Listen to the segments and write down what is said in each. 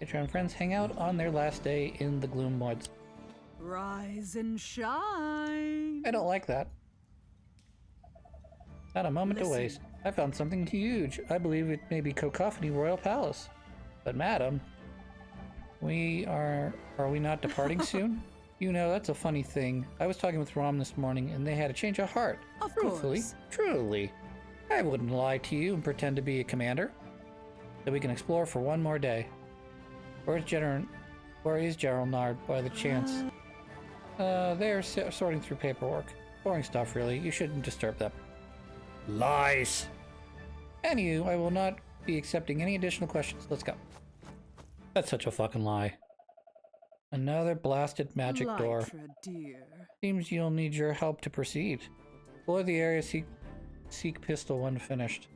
Lytra and friends hang out on their last day in the Gloom Woods. Rise and shine. I don't like that. Not a moment to Listen. waste. I found something huge. I believe it may be Cacophony Royal Palace. But madam, are we not departing soon? You know, that's a funny thing. I was talking with Rom this morning and they had a change of heart. Of Truthfully, course. truly. I wouldn't lie to you and pretend to be a commander. So we can explore for one more day. Where is General Nard by the chance? They're sorting through paperwork. Boring stuff, really. You shouldn't disturb them. Lies! Anywho, I will not be accepting any additional questions. Let's go. That's such a fucking lie. Another blasted magic door. Lytra, dear. Seems you'll need your help to proceed. Explore the area, seek Pistol when finished.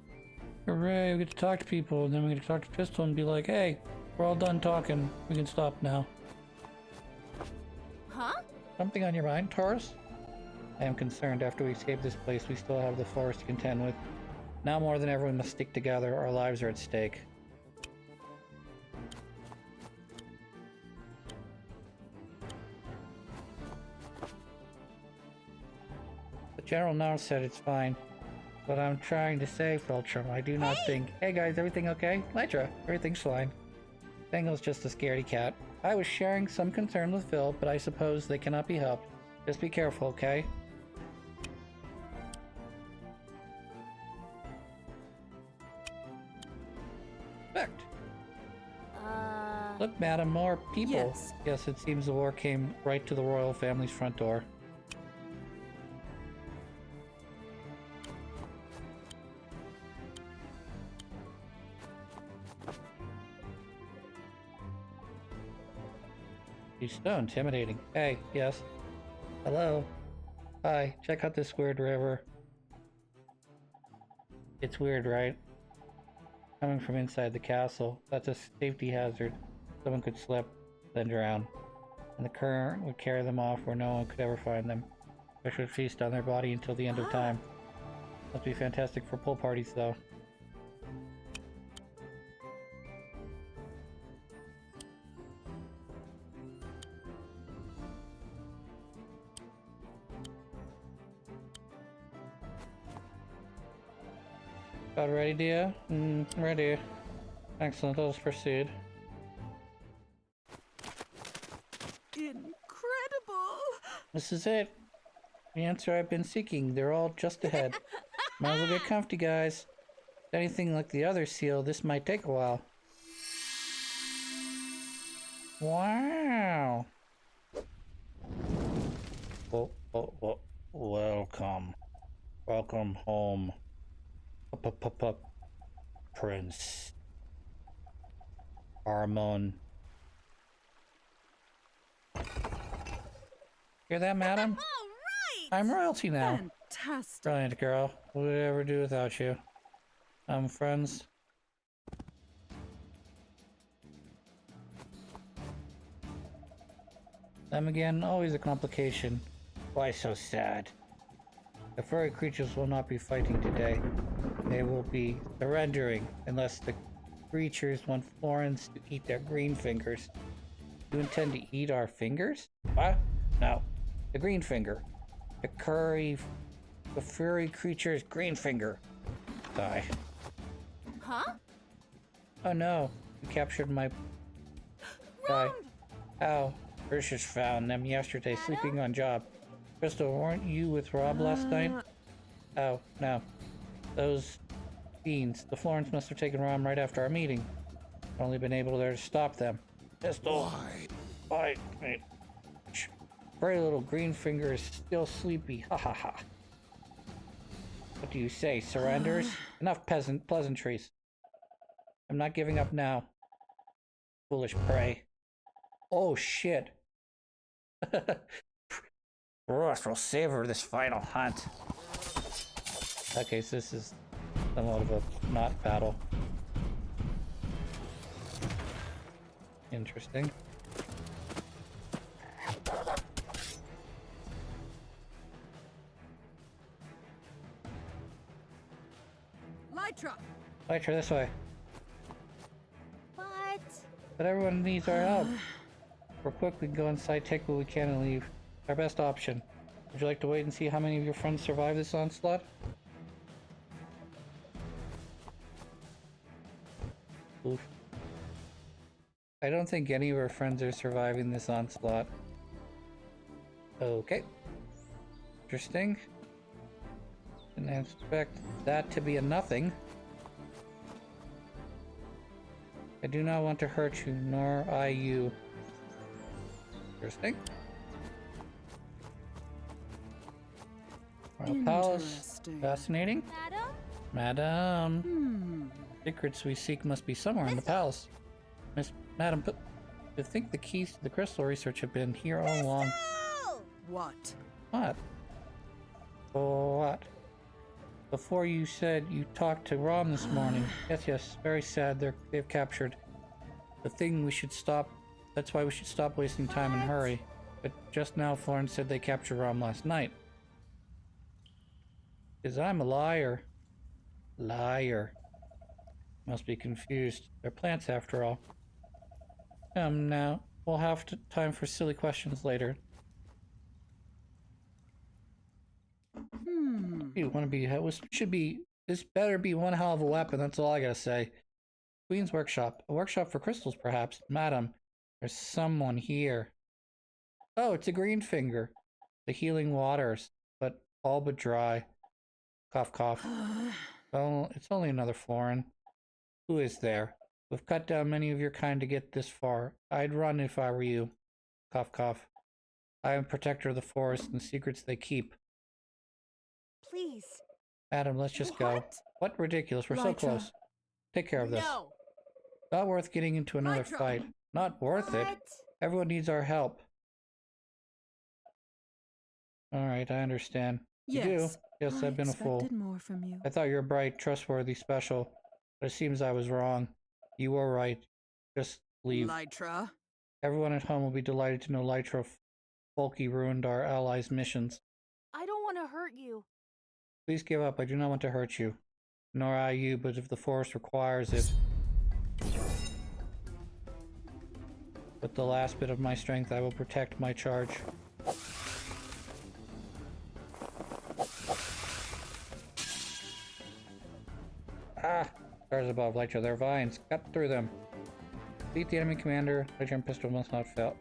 Hooray, we get to talk to people, and then we get to talk to Pistol and be like, hey, we're all done talking. We can stop now. Huh? Something on your mind, Taurus? I am concerned after we escape this place, we still have the forest to contend with. Now more than ever, we must stick together. Our lives are at stake. The General now said it's fine. But I'm trying to say, Feltram, I do not think... Hey guys, everything okay? Lytra, everything's fine. Bangle's just a scaredy cat. I was sharing some concern with Phil, but I suppose they cannot be helped. Just be careful, okay? Perfect. Look, madam, more people. Yes. Yes, it seems the war came right to the royal family's front door. He's so intimidating. Hey, yes. Hello. Hi, check out this weird river. It's weird, right? Coming from inside the castle. That's a safety hazard. Someone could slip, then drown. And the current would carry them off where no one could ever find them. Fish would feast on their body until the end of time. Must be fantastic for pool parties, though. About ready, dear? Ready. Excellent, let us proceed. Incredible. This is it. The answer I've been seeking. They're all just ahead. Might as well get comfy, guys. Anything like the other seal, this might take a while. Wow. Welcome. Welcome home. Prince Armon. Hear that, madam? All right. I'm royalty now. Fantastic. Brilliant, girl. What would I ever do without you? Friends. Them again, always a complication. Why so sad? The furry creatures will not be fighting today. They will be surrendering unless the creatures want Florence to eat their green fingers. You intend to eat our fingers? What? No. The green finger. The furry creature's green finger. Die. Huh? Oh no. You captured my... Die. How? Urshus found them yesterday sleeping on job. Crystal, weren't you with Rob last night? Oh, no. Those fiends. The Florence must have taken Rom right after our meeting. I've only been able there to stop them. Pistol! Why? Very little green finger is still sleepy. Ha ha ha. What do you say? Surrenders? Enough pleasantries. I'm not giving up now. Foolish prey. Oh shit. Ross will savor this final hunt. Okay, so this is somewhat of a not battle. Interesting. Lytra. Lytra, this way. What? But everyone needs our help. We're quick, we can go inside, take what we can, and leave. Our best option. Would you like to wait and see how many of your friends survive this onslaught? Oof. I don't think any of our friends are surviving this onslaught. Okay. Interesting. Didn't expect that to be a nothing. I do not want to hurt you, nor I you. Interesting. Royal Palace. Fascinating. Madam? Secrets we seek must be somewhere in the palace. Madam, but I think the keys to the crystal research have been here all along. What? What? What? Before you said you talked to Rom this morning. Yes, very sad. They've captured the thing. We should stop. That's why we should stop wasting time and hurry. But just now Florence said they captured Rom last night. Because I'm a liar. Liar. Must be confused. They're plants after all. Now. We'll have time for silly questions later. You want to be... This better be one hell of a weapon, that's all I gotta say. Queen's Workshop. A workshop for crystals, perhaps. Madam, there's someone here. Oh, it's a green finger. The healing waters, but all but dry. Cough, cough. Oh, it's only another Florin. Who is there? We've cut down many of your kind to get this far. I'd run if I were you. Cough, cough. I am protector of the forest and the secrets they keep. Please. Madam, let's just go. What ridiculous, we're so close. Take care of this. No. Not worth getting into another fight. Not worth it. Everyone needs our help. Alright, I understand. You do? Yes, I've been a fool. More from you. I thought you were bright, trustworthy, special. But it seems I was wrong. You were right. Just leave. Lytra. Everyone at home will be delighted to know Lytra Folky ruined our allies' missions. I don't want to hurt you. Please give up. I do not want to hurt you. Nor I you, but if the forest requires it. With the last bit of my strength, I will protect my charge. Ah! Stars above, Lytra, their vines. Cut through them. Beat the enemy commander. Lytra and pistol must not fall.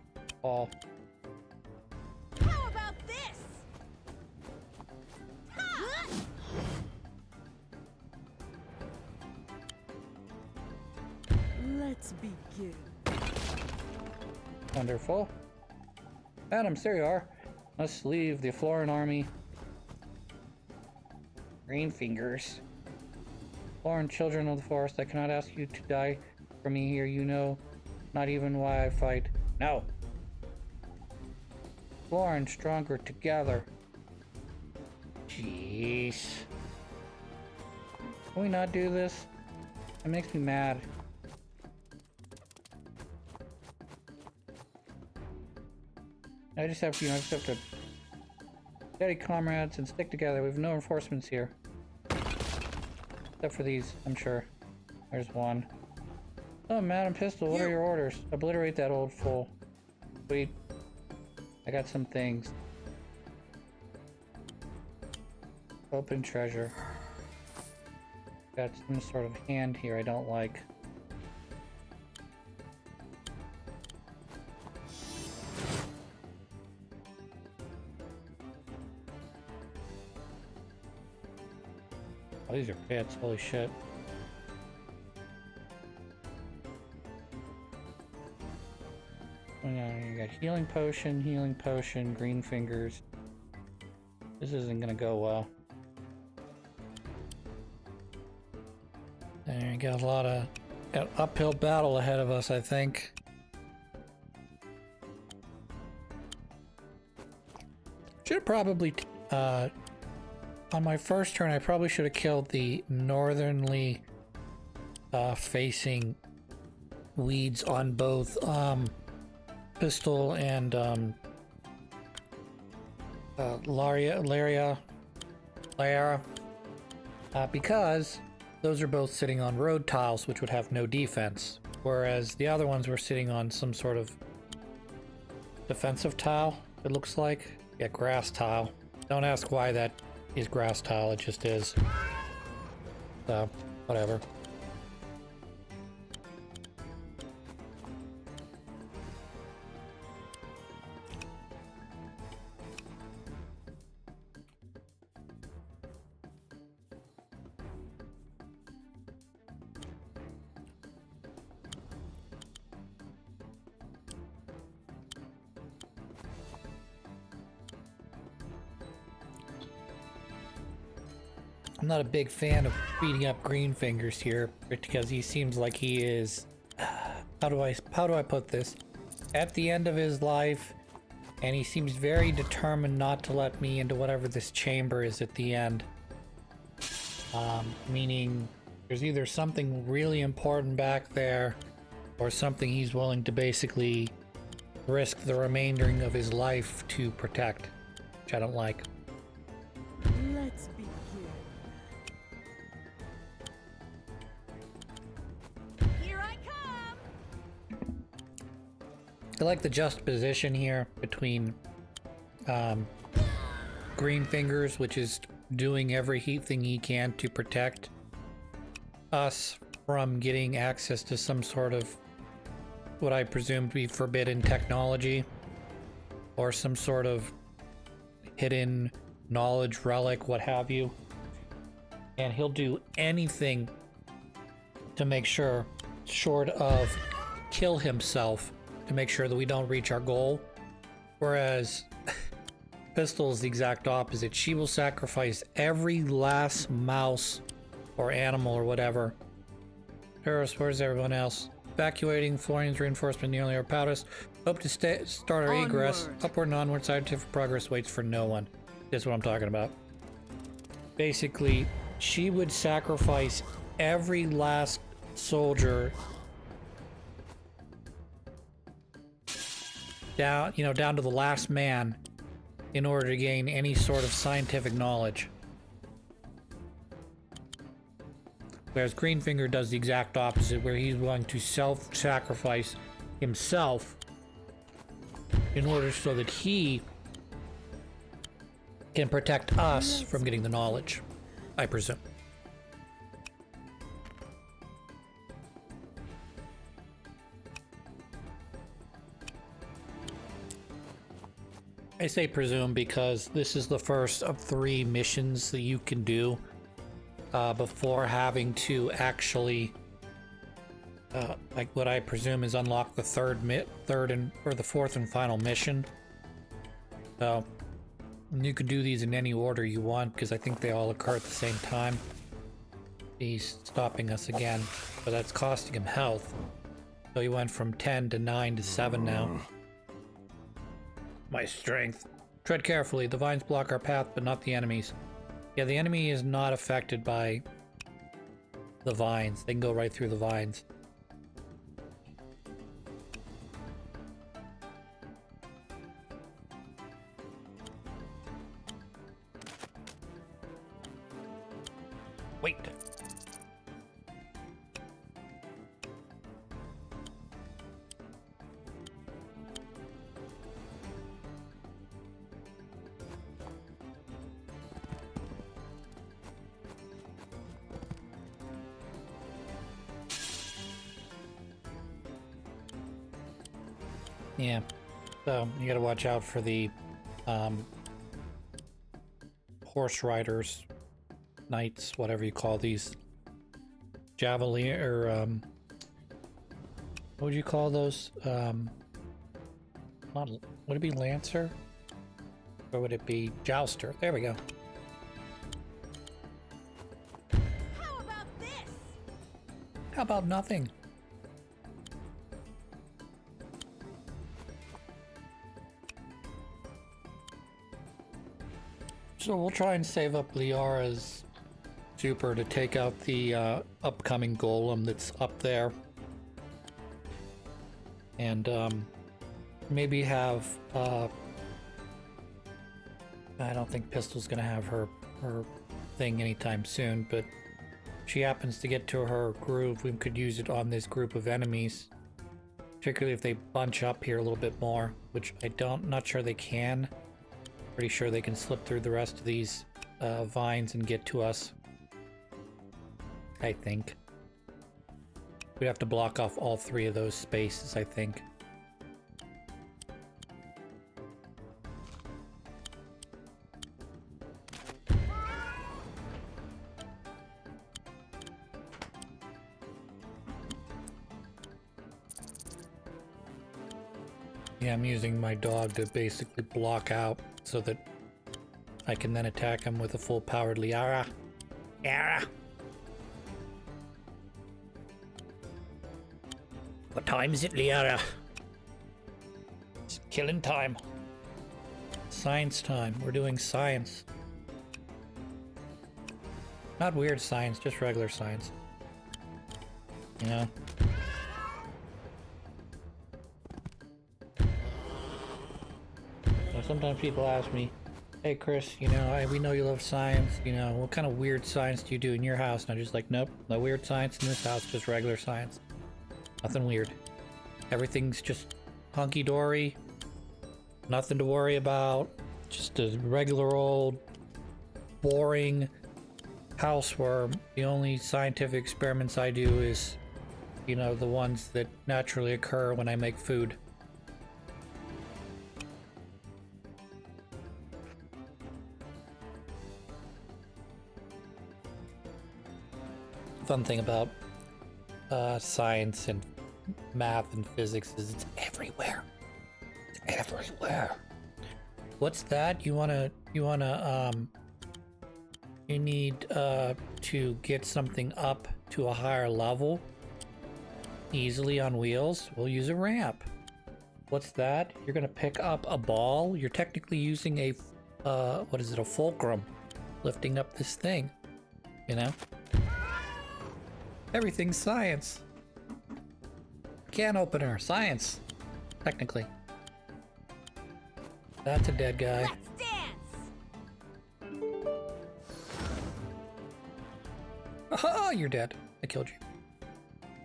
How about this? Ha! Let's begin. Wonderful. Adams, there you are. Let's leave the Florin army. Green fingers. Florin, children of the forest, I cannot ask you to die for me here. You know not even why I fight. No. Florin, stronger together. Jeez. Can we not do this? It makes me mad. I just have to steady comrades and stick together. We have no reinforcements here. Except for these, I'm sure. There's one. Oh, Madam Pistol, what are your orders? Obliterate that old fool. Sweet. I got some things. Open treasure. Got some sort of hand here I don't like. Oh, these are pits, holy shit. Oh, yeah, you got healing potion, green fingers. This isn't gonna go well. And you got got uphill battle ahead of us, I think. Should have probably, on my first turn, I probably should have killed the northernly facing weeds on both Pistol and Lara, because those are both sitting on road tiles, which would have no defense. whereas the other ones were sitting on some sort of defensive tile, it looks like. Yeah, grass tile. Don't ask why that is grass tile, it just is. So, whatever. I'm not a big fan of beating up Green Fingers here because he seems like he is, how do I put this? At the end of his life, and he seems very determined not to let me into whatever this chamber is at the end. Meaning there's either something really important back there or something he's willing to basically risk the remainder of his life to protect, which I don't like. Let's begin. Here I come. I like the juxtaposition here between Green Fingers, which is doing everything he can to protect us from getting access to some sort of what I presume to be forbidden technology or some sort of hidden knowledge relic, what have you. And he'll do anything to make sure, short of kill himself, to make sure that we don't reach our goal. Whereas Pistol is the exact opposite. She will sacrifice every last mouse or animal or whatever. Paris, where's everyone else? Evacuating Florian's reinforcement nearly our powders. Hope to start our egress. Upward and onward, scientific progress waits for no one. That's what I'm talking about. Basically, she would sacrifice every last soldier down, down to the last man in order to gain any sort of scientific knowledge. Whereas Greenfinger does the exact opposite, where he's willing to self-sacrifice himself in order so that he can protect us from getting the knowledge, I presume. I say presume because this is the first of 3 missions that you can do before having to actually, like what I presume is unlock the third or the 4th and final mission. So you can do these in any order you want because I think they all occur at the same time. He's stopping us again, but that's costing him health. So he went from 10 to 9 to 7 now. My strength. Tread carefully. The vines block our path, but not the enemies. Yeah, the enemy is not affected by the vines. They can go right through the vines. Wait. Yeah, so you gotta watch out for the horse riders, knights, whatever you call these. Javelin, or what would you call those? Not, would it be Lancer? Or would it be Jouster? There we go. How about this? How about nothing? So we'll try and save up Liara's super to take out the upcoming golem that's up there. And maybe have... I don't think Pistol's gonna have her thing anytime soon, but she happens to get to her groove, we could use it on this group of enemies. Particularly if they bunch up here a little bit more, which not sure they can. Pretty sure they can slip through the rest of these vines and get to us. I think. We'd have to block off all 3 of those spaces, I think. Yeah, I'm using my dog to basically block out so that I can then attack him with a full-powered Liara. Liara! What time is it, Liara? It's killing time. Science time. We're doing science. Not weird science, just regular science. You know? Sometimes people ask me, hey Chris, you know, we know you love science, you know, what kind of weird science do you do in your house? And I'm just like, nope, no weird science in this house, just regular science. Nothing weird. Everything's just hunky-dory, nothing to worry about, just a regular old, boring house where the only scientific experiments I do is, you know, the ones that naturally occur when I make food. Fun thing about science and math and physics is it's everywhere. It's everywhere. What's that? You need to get something up to a higher level easily on wheels. We'll use a ramp. What's that? You're gonna pick up a ball. You're technically using a what is it? A fulcrum, lifting up this thing. You know. Everything's science. Can opener, science. Technically. That's a dead guy. Let's dance. Oh, you're dead. I killed you.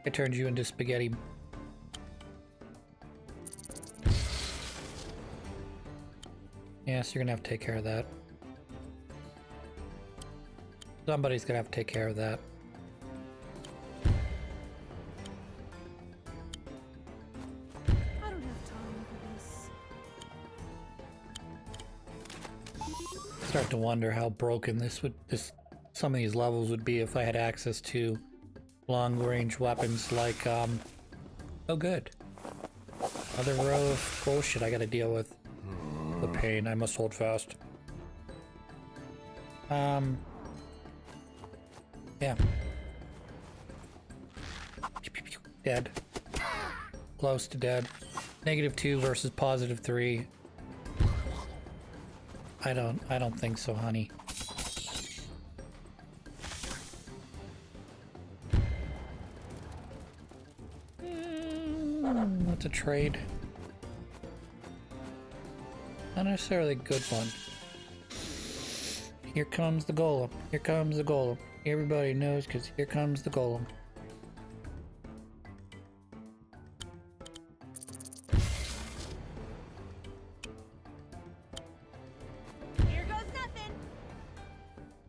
I turned you into spaghetti. Yes, you're gonna have to take care of that. Somebody's gonna have to take care of that. Start to wonder how broken some of these levels would be if I had access to long-range weapons like oh good. Another row of bullshit I gotta deal with. The pain, I must hold fast. Yeah. Dead. Close to dead. -2 versus +3. I don't think so, honey. That's a trade. Not necessarily a good one. Here comes the golem. Here comes the golem. Everybody knows because here comes the golem.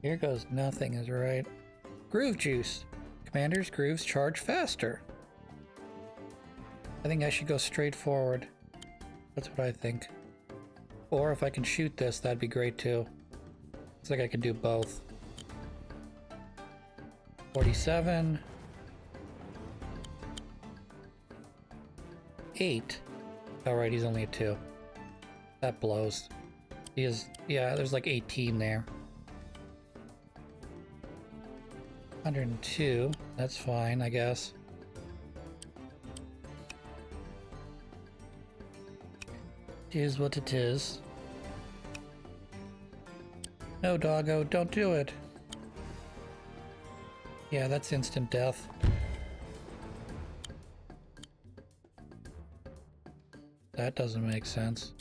Here goes nothing is right. Groove juice. Commander's grooves charge faster. I think I should go straight forward. That's what I think. Or if I can shoot this, that'd be great too. Looks like I can do both. 47. 8. Alright, he's only a 2. That blows. He is, yeah, there's like 18 there. 102. That's fine, I guess. It is what it is. No, doggo, don't do it. Yeah, that's instant death. That doesn't make sense.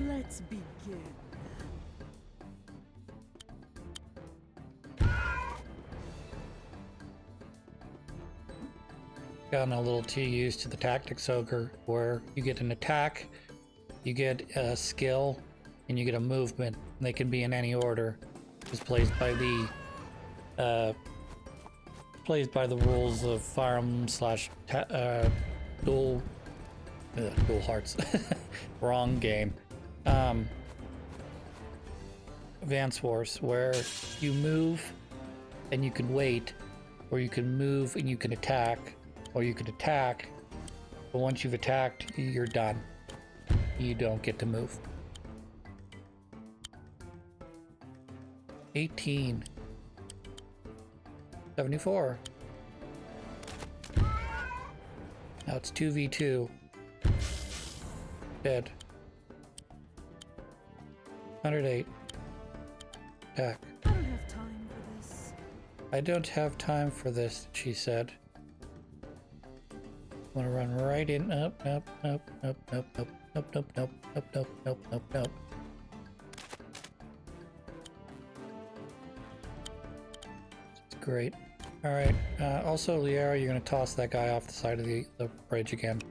Let's begin. gotten a little too used to the tactics ogre, where you get an attack, you get a skill, and you get a movement. And they can be in any order. It's plays by the rules of Fire Emblem slash Dual Hearts. Wrong game. Advance Wars, where you move and you can wait, or you can move and you can attack, or you can attack, but once you've attacked, you're done. You don't get to move. 18. 74. Now it's 2v2. Dead. 108. Attack. I don't have time for this. I don't have time for this, she said. I'm gonna run right in. Nope, nope, nope, nope, nope, nope, nope, nope, nope, nope, nope, nope, nope, nope. It's great. Alright, also, Liara, you're gonna toss that guy off the side of the bridge again.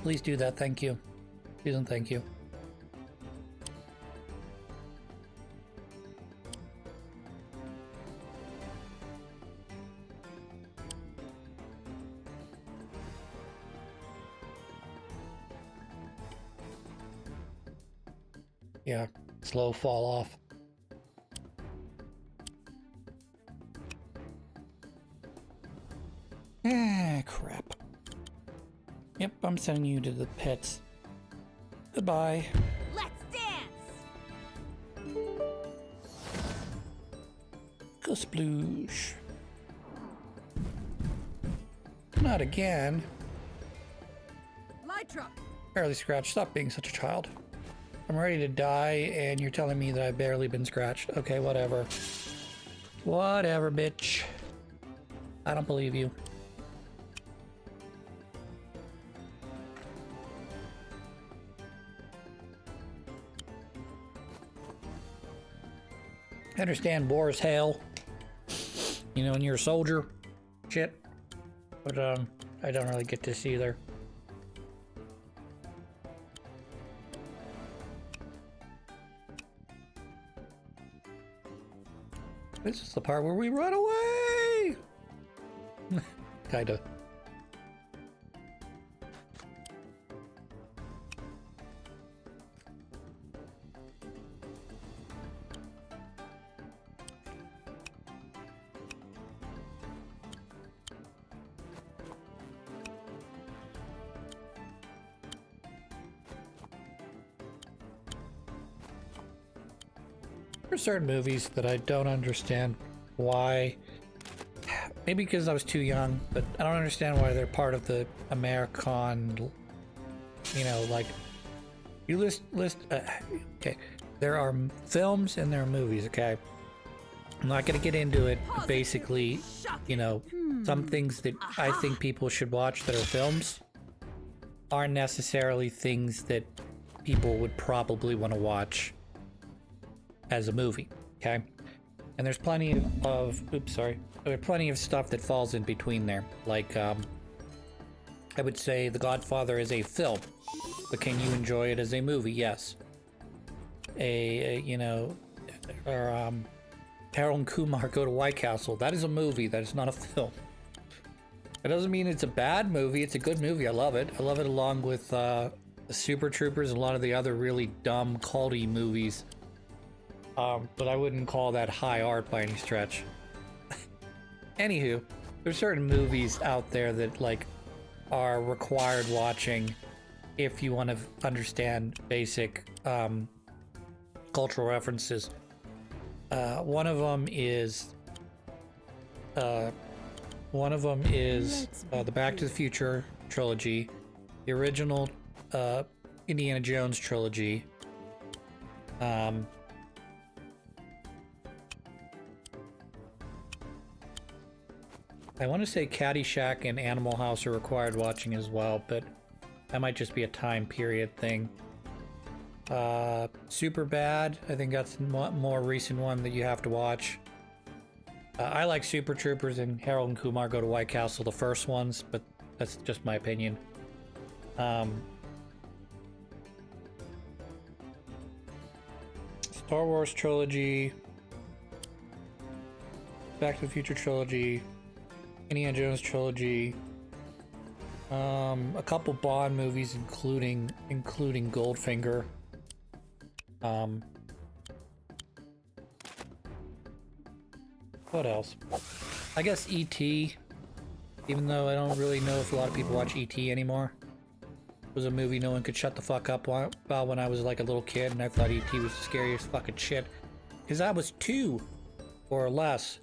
Please do that, thank you. Susan, thank you. Yeah, slow fall off. Ah, crap. Yep, I'm sending you to the pits. Goodbye. Let's dance. Go sploosh. Not again. Lytra. Barely scratched. Stop being such a child. I'm ready to die, and you're telling me that I've barely been scratched. Okay, whatever. Whatever, bitch. I don't believe you. I understand war is hell. You know, when you're a soldier. Shit. But, I don't really get this either. This is the part where we run away! Kinda. There's certain movies that I don't understand why. Maybe because I was too young, but I don't understand why they're part of the American, you know, like, you list, okay, there are films and there are movies, okay? I'm not gonna get into it, but basically, you know, some things that I think people should watch that are films aren't necessarily things that people would probably want to watch as a movie, okay? And there's plenty of, oops, sorry. There's plenty of stuff that falls in between there. Like, I would say The Godfather is a film, but can you enjoy it as a movie? Yes. You know, or, Harold and Kumar Go to White Castle. That is a movie, that is not a film. It doesn't mean it's a bad movie, it's a good movie, I love it. I love it along with, the Super Troopers and a lot of the other really dumb, culty movies. But I wouldn't call that high art by any stretch. Anywho, there's certain movies out there that, like, are required watching if you want to understand basic, cultural references. One of them is the Back to the Future trilogy, the original, Indiana Jones trilogy, I want to say Caddyshack and Animal House are required watching as well, but that might just be a time period thing. Super Bad, I think that's a more recent one that you have to watch. I like Super Troopers and Harold and Kumar Go to White Castle, the first ones, but that's just my opinion. Star Wars trilogy, Back to the Future trilogy, Indiana Jones trilogy, a couple Bond movies, including Goldfinger. What else? I guess E.T., even though I don't really know if a lot of people watch E.T. anymore. It was a movie no one could shut the fuck up about when I was like a little kid, and I thought E.T. was the scariest fucking shit. Because I was 2 or less.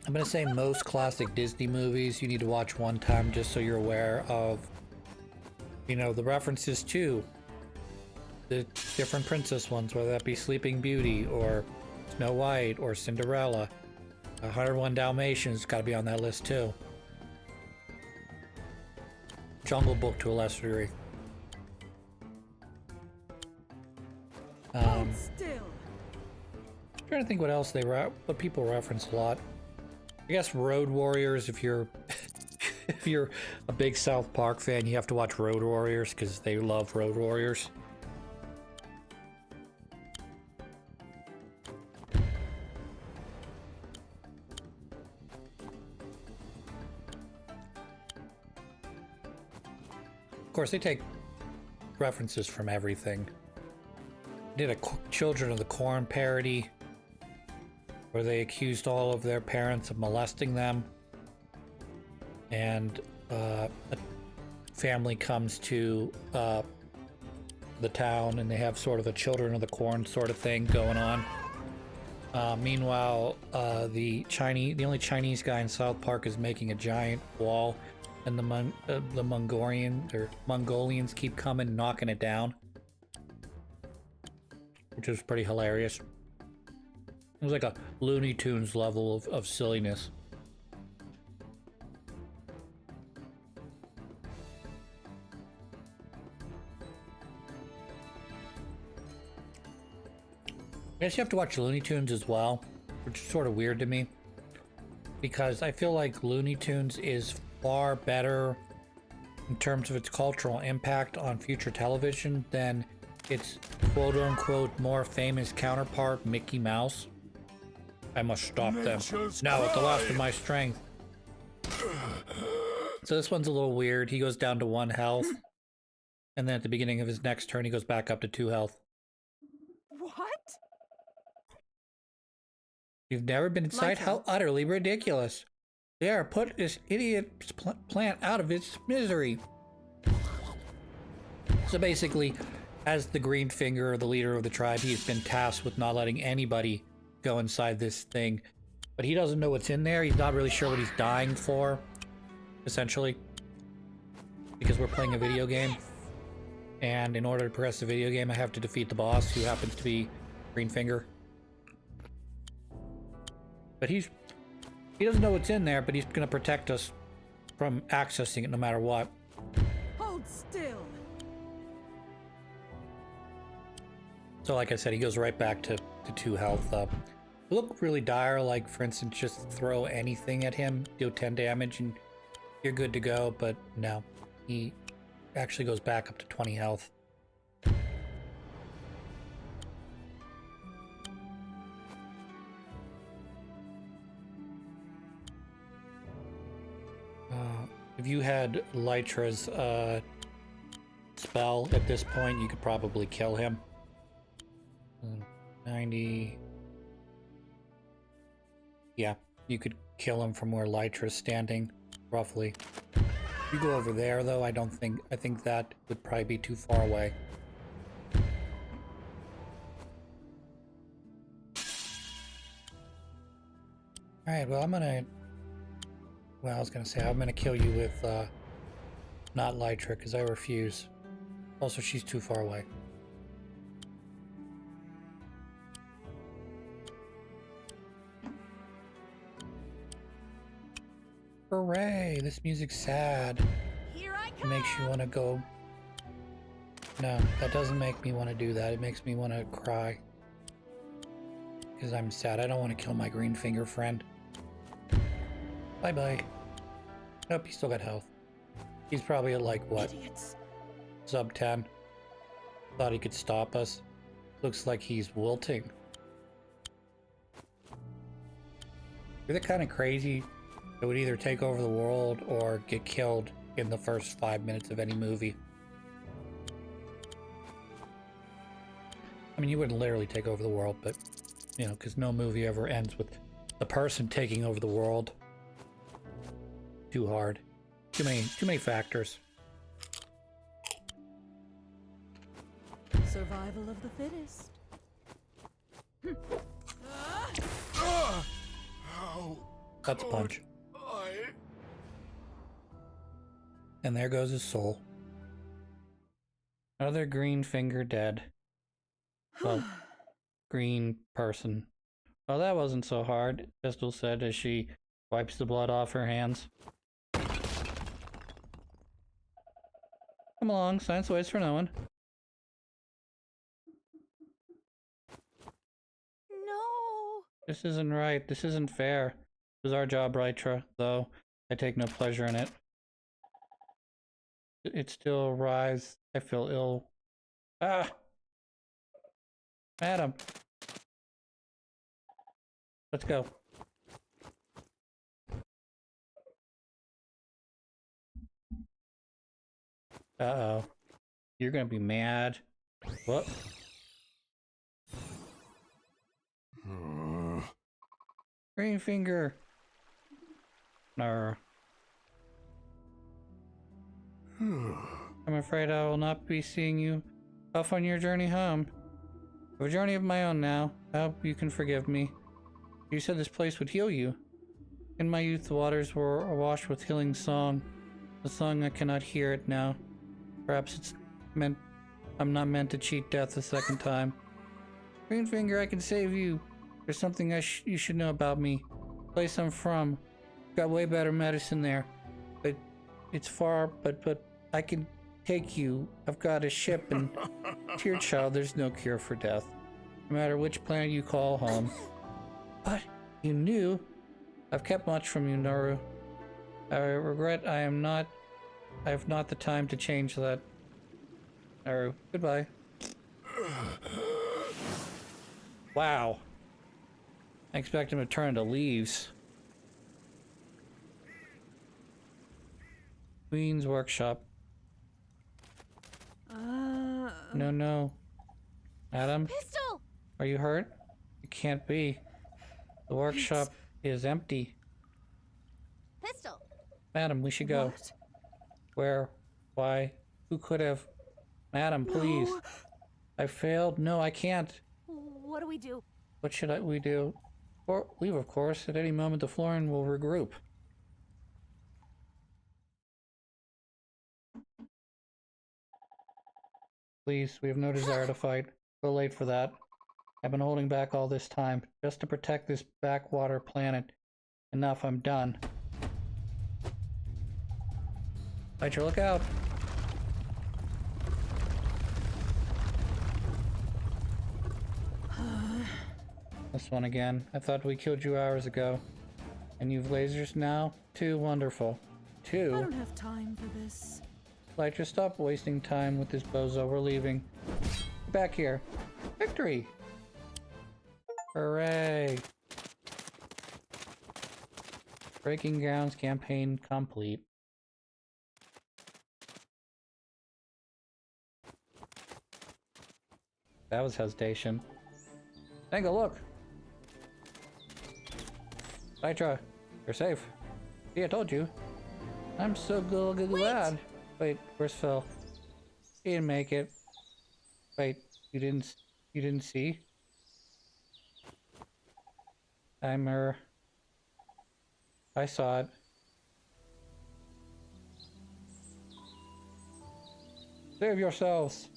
I'm gonna say most classic Disney movies you need to watch one time just so you're aware of, you know, the references to the different princess ones, whether that be Sleeping Beauty or Snow White or Cinderella. 101 Dalmatians got to be on that list too. Jungle Book to a lesser degree. Still. I'm trying to think what else what people reference a lot. I guess Road Warriors. If you're if you're a big South Park fan, you have to watch Road Warriors because they love Road Warriors. Of course, they take references from everything. They did a Children of the Corn parody where they accused all of their parents of molesting them, and a family comes to the town and they have sort of a Children of the Corn sort of thing going on. Meanwhile, the only Chinese guy in South Park is making a giant wall, and the Mongolians keep coming and knocking it down, which is pretty hilarious. It was like a Looney Tunes level of silliness. I guess you have to watch Looney Tunes as well, which is sort of weird to me, because I feel like Looney Tunes is far better in terms of its cultural impact on future television than its quote-unquote more famous counterpart, Mickey Mouse. I must stop them now at the last of my strength. So this one's a little weird. He goes down to 1 health, and then at the beginning of his next turn, he goes back up to 2 health. What? You've never been inside? How utterly ridiculous. There, put this idiot plant out of its misery. So basically, as the Green Finger, the leader of the tribe, he's been tasked with not letting anybody go inside this thing. But he doesn't know what's in there. He's not really sure what he's dying for, essentially. Because we're playing a video game. And in order to progress the video game, I have to defeat the boss, who happens to be Green Finger. But he doesn't know what's in there, but he's gonna protect us from accessing it no matter what. Hold still. So like I said, he goes right back to 2 health up. Look really dire, like for instance, just throw anything at him, deal 10 damage, and you're good to go, but no. He actually goes back up to 20 health. If you had Lytra's spell at this point, you could probably kill him. 90. Yeah, you could kill him from where Lytra's standing, roughly. If you go over there, though, I think that would probably be too far away. Alright, well, I was gonna say, I'm gonna kill you with, not Lytra, because I refuse. Also, she's too far away. Hooray! This music's sad. Here I It makes you want to go... No, that doesn't make me want to do that. It makes me want to cry. Because I'm sad. I don't want to kill my green finger friend. Bye-bye. Nope, he's still got health. He's probably at like, what? Idiots. Sub 10. Thought he could stop us. Looks like he's wilting. You're the kind of crazy that would either take over the world or get killed in the first 5 minutes of any movie. I mean, you wouldn't literally take over the world, but, you know, because no movie ever ends with the person taking over the world. Too hard. Too many factors. Survival of the fittest. That's a punch. And there goes his soul. Another green finger dead. Well, green person. Well, that wasn't so hard, Pistol said as she wipes the blood off her hands. Come along, science waits for no one. No. This isn't right. This isn't fair. It was our job, Rytra, though I take no pleasure in it. It still writhes. I feel ill. Ah! Madam! Let's go. Uh-oh. You're gonna be mad. What? Green finger. No. I'm afraid I will not be seeing you off on your journey home. I have a journey of my own now. I hope you can forgive me. You said this place would heal you. In my youth, the waters were awash with healing song. The song I cannot hear it now. Perhaps it's meant I'm not meant to cheat death a second time. Greenfinger, I can save you. There's something you should know about me. The place I'm from. Got way better medicine there. But it's far, but I can take you. I've got a ship, and to your child, there's no cure for death. No matter which planet you call home. What? You knew? I've kept much from you, Naru. I regret I have not the time to change that. Naru, goodbye. Wow. I expect him to turn into leaves. Queen's workshop. No. Adam? Pistol! Are you hurt? It can't be. The workshop is empty. Pistol. Madam, we should go. What? Where? Why? Who could have? Madam, please. No. I failed. No, I can't. What do we do? What should we do? Or leave, of course. At any moment, the Florin will regroup. Please, we have no desire to fight. We're late for that. I've been holding back all this time, just to protect this backwater planet. Enough, I'm done. Fletcher, look out! This one again. I thought we killed you hours ago. And you've lasers now? Too wonderful. I don't have time for this. Fletcher, stop wasting time with this bozo. We're leaving. Get back here. Victory! Hooray! Breaking Grounds campaign complete. That was hesitation. Tango, look! Nitra, you're safe. See, I told you. I'm so glad. Wait, where's Phil? He didn't make it. Wait, you didn't see? I saw it. Save yourselves!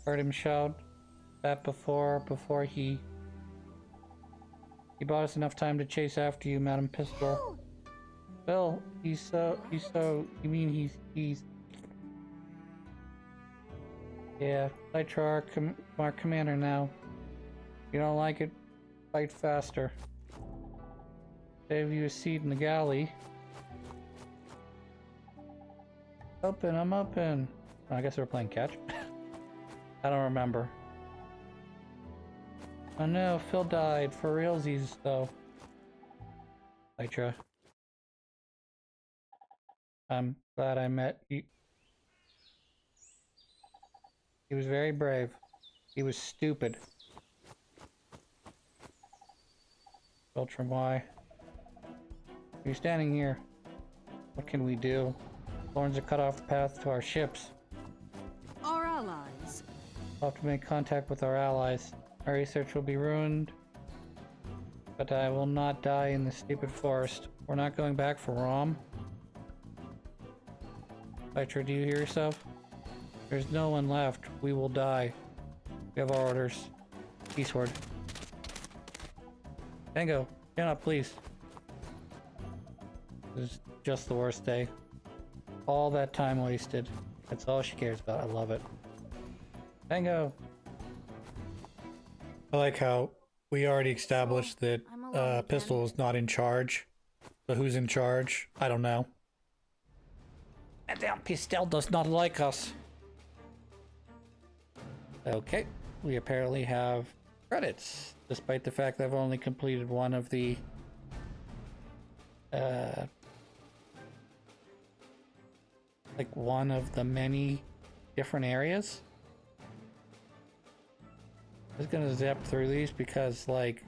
Heard him shout that before he bought us enough time to chase after you, Madam Pistol. Phil, you mean Yeah, Nitro, our commander now. If you don't like it, fight faster. Save you a seat in the galley. Open, I'm open. Oh, I guess we're playing catch. I don't remember. Oh no, Phil died. For realsies, though. Nitro. I'm glad I met you. He was very brave. He was stupid. Ultram Y. You're standing here. What can we do? Thorns have cut off the path to our ships. Our allies. We'll have to make contact with our allies. Our research will be ruined. But I will not die in this stupid forest. We're not going back for Rom. Nitro, do you hear yourself? There's no one left. We will die. We have our orders. Eastward. Tango, get up, please. This is just the worst day. All that time wasted. That's all she cares about. I love it. Tango! I like how we already established that Pistol is not in charge. So who's in charge? I don't know. Madame Pistol does not like us. Okay, we apparently have credits, despite the fact that I've only completed one of the like one of the many different areas. I'm just gonna zip through these because, like,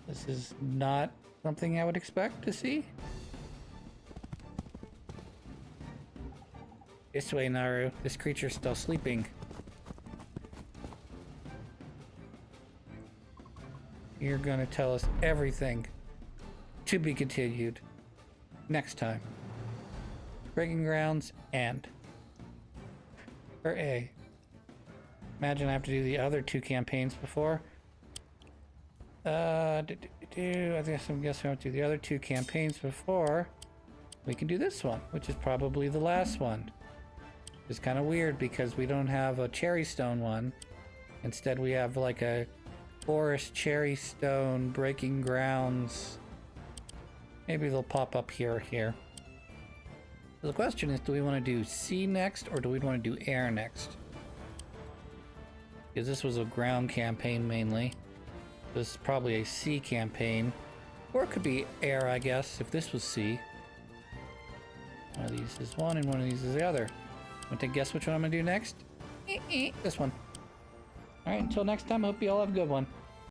this is not something I would expect to see. This way, Naru. This creature's still sleeping. You're gonna tell us everything. To be continued. Next time. Breaking Grounds and... or A. Imagine I have to do the other two campaigns before. I guess we have to do the other two campaigns before we can do this one, which is probably the last one. It's kind of weird because we don't have a cherry stone one. Instead, we have like a forest cherry stone breaking grounds. Maybe they'll pop up here or here. So the question is, do we want to do sea next or do we want to do air next? Because this was a ground campaign mainly. This is probably a sea campaign. Or it could be air, I guess, if this was sea. One of these is one and one of these is the other. Want to guess which one I'm going to do next? This one. Alright, until next time, I hope you all have a good one.